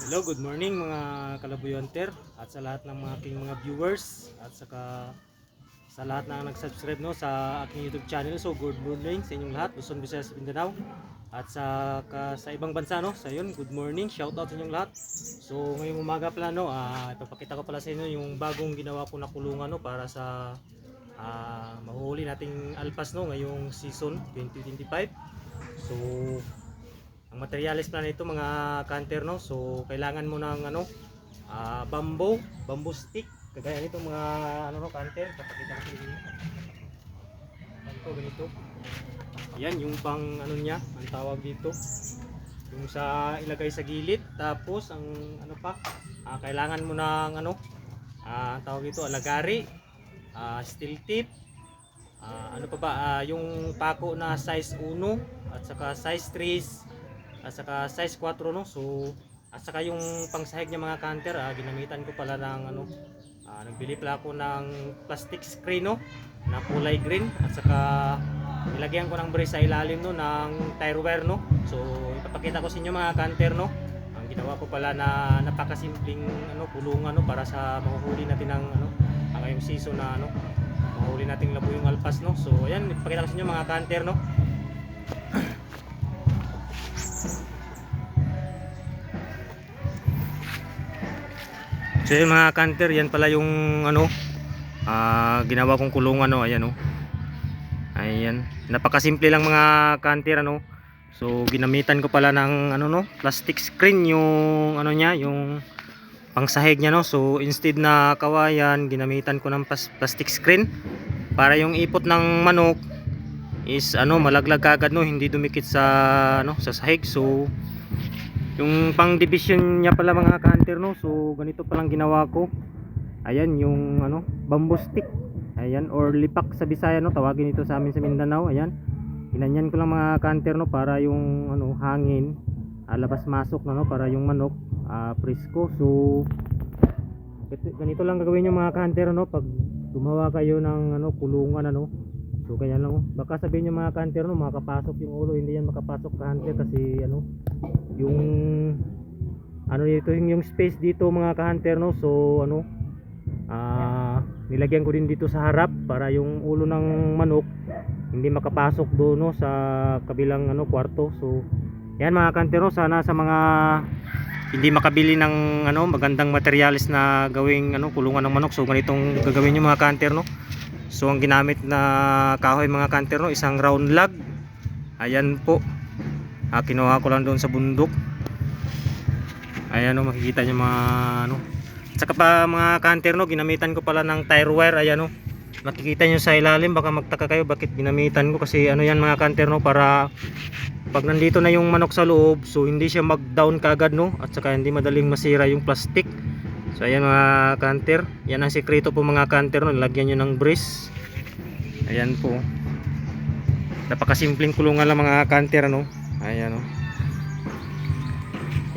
Hello, good morning mga Kalaboy Hunter at sa lahat ng mga aking mga viewers at saka sa lahat na nag-subscribe no sa aking YouTube channel. So good morning sa inyong lahat, Luzon, Visayas, Mindanao at sa ibang bansa no. Sa yun, good morning, shout out sa inyong lahat. So ngayong umaga pala no, ipapakita ko pala sa inyo yung bagong ginawa ko na kulungan no para sa mahuhuli nating alpas no ngayong season 2025. So ang materials pala nito mga canter no. So kailangan mo ng bamboo stick. Kagaya nito mga no canter. Papakita ko sa inyo. Ito ganito. Yan yung pang niya, ang tawag dito. Yung sa ilagay sa gilid. Tapos ang kailangan mo ng ang tawag dito alagari, steel tip. Ano pa ba yung pako na size 1 at saka size 3 at saka size 4 no. So at saka yung pangsahig niya mga canter, ginamitan ko pala ng nagbili pala ako ng plastic screen no na kulay green at saka nilagyan ko ng brace sa ilalim no ng tire wire no. So ipapakita ko sa inyo mga canter no. Ang ginawa ko pala na napakasimpleng kulungan no para sa mahuhuli natin ng ngayong season na mahuli nating labuyong alpas no. So ayan, ipakita ko sa inyo mga canter no. So yun mga canter, yan pala yung ginawa kong kulungan no. Ayan no. Ayan, napakasimple lang mga canter ano. So ginamitan ko pala ng plastic screen yung niya, yung pangsahig niya no. So instead na kawayan, ginamitan ko ng plastic screen para yung ipot ng manok is malaglag kagad no, hindi dumikit sa sa sahig. So yung pang division niya pala mga canter no. So ganito palang ginawa ko. Ayan yung bamboo stick. Ayan, or lipak sa Bisaya no, tawagin ito sa amin sa Mindanao. Ayan, ginanyan ko lang mga canter no para yung hangin labas masok no, para yung manok presko. So ganito lang gagawin yung mga canter no pag gumawa kayo ng kulungan So kaya lang baka sabihin nyo mga canter no, makapasok yung ulo. Hindi yan makapasok canter kasi yung dito yung space dito mga canter no. So nilagyan ko din dito sa harap para yung ulo ng manok hindi makapasok doon no sa kabilang kwarto. So yan mga canter no, sana sa mga hindi makabili ng magandang materials na gawing kulungan ng manok, so ganitong gagawin nyo mga canter no. So ang ginamit na kahoy mga canter no, isang round log. Ayan po, kinuha ko lang doon sa bundok. Ayan no, makikita nyo mga saka pa mga canter no, ginamitan ko pala ng tire wire. Ayan no, makikita nyo sa ilalim, baka magtaka kayo bakit ginamitan ko, kasi yan mga canter no, para pag nandito na yung manok sa loob, so hindi siya mag down kagad no, at saka hindi madaling masira yung plastic. So ayan mga canter, yan ang sekreto po mga canter no, lagyan nyo ng brace. Ayan po, napakasimpleng kulungan lang mga canter no. Ayan no,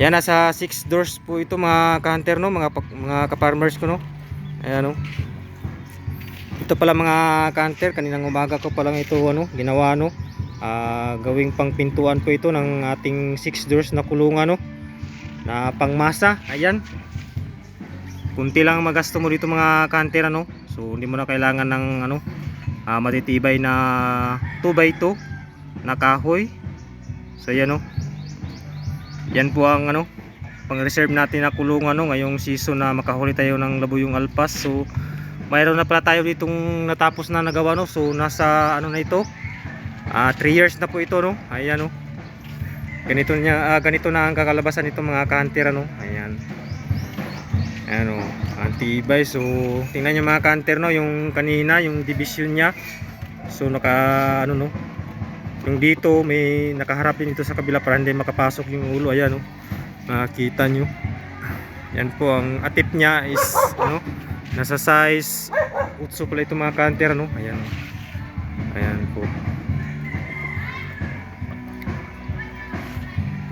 yan nasa 6 doors po ito mga canter no, mga ka-farmers ko no. Ayan no, ito pala mga canter, kaninang umaga ko pa lang ito ginawa no. Gawing pang pintuan po ito ng ating 6 doors na kulungan no, na pangmasa. Ayan, kunti lang magasto mo dito mga canter so hindi mo na kailangan ng matitibay na 2x2 na kahoy. So ayan yan po ang pang reserve natin na kulungan ngayong season na makahuli tayo ng labuyong alpas. So mayroon na pala tayo ditong natapos na nagawa no. So nasa na ito 3 years na po ito no. Ayan ganito na ang kakalabasan nito mga canter Ayan, antibay. So tingnan nyo mga canter yung kanina yung division nya. So naka yung dito may nakaharap din ito sa kabila para hindi makapasok yung ulo. Ayan makita nyo. Yan po, ang atip nya is nasa size 8 pala ito mga canter Ayan, ayan po.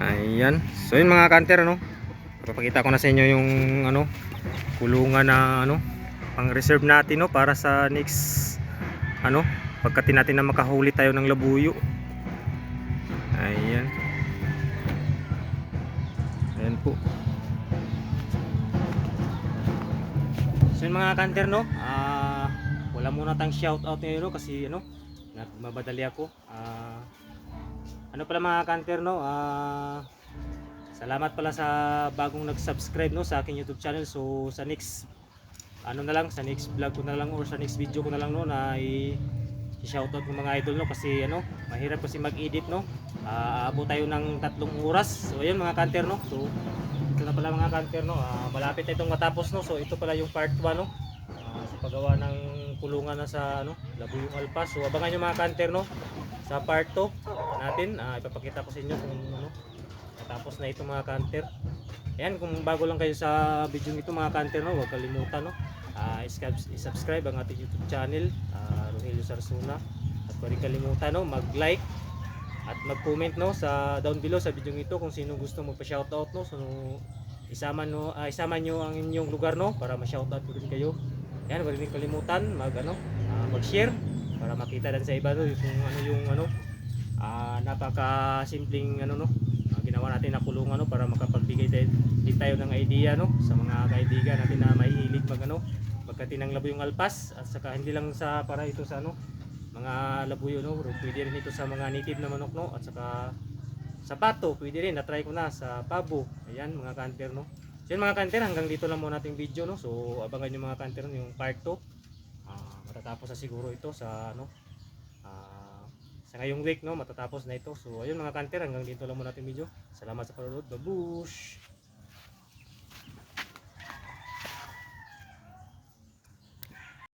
Ayan, so yun mga canter papakita ko na sa inyo yung kulungan na pang reserve natin para sa next pagka natin na makahuli tayo ng labuyo. Ayan, ayan po. Yan mga kanter no. Wala muna tayong shout out ngayon no kasi ano, mabadali ako. Ano pala mga kanter no, salamat pala sa bagong nag-subscribe no sa aking YouTube channel. So sa next ano na lang, sa next vlog ko na lang or sa next video ko na lang no na i-shoutout ng mga idol no kasi ano, mahirap kasi mag-edit no. Aabot tayo ng 3 oras. So ayun mga kanter no. So ito na pala mga kanter no. Malapit na itong matapos no. So ito pala yung part 1 no. Sa paggawa ng kulungan na sa ano, Labuyong Alpas. So abangan nyo mga kanter no. Sa part 2 natin, ipapakita ko sa inyo kung ano, natapos na ito mga kanter. Ayan, kung bago lang kayo sa video nito mga kanter no, huwag kalimutan no. I-subscribe ang ating YouTube channel, Rogelio Sarsuna. At huwag rin kalimutan no, mag-like at mag-comment no sa down below sa video nito kung sino gusto magpa-shoutout no. So isama nyo ang inyong lugar no para ma-shoutout ko din kayo. Ayan, huwag rin kalimutan mag-share para makita din sa iba no kung ano yung ano napaka simpleng ano no ginawa natin na kulungan no para makapagbigay din tayo ng idea no sa mga kaibigan natin na mahihilig magkati ng Labuyong Alpas at saka hindi lang sa para ito sa ano mga labuyo no, pwede rin ito sa mga native na manok no at saka sa pato pwede rin, na-try ko na sa pabo. Ayan mga kanter no. So yun mga kanter, hanggang dito lang muna ating video no. So abangan nyo mga kanter no, yung part 2 matatapos na siguro ito sa ano sa ngayong week no, matatapos na ito. So ayun mga kanter, hanggang dito lang muna ating video. Salamat sa panonood. Babush!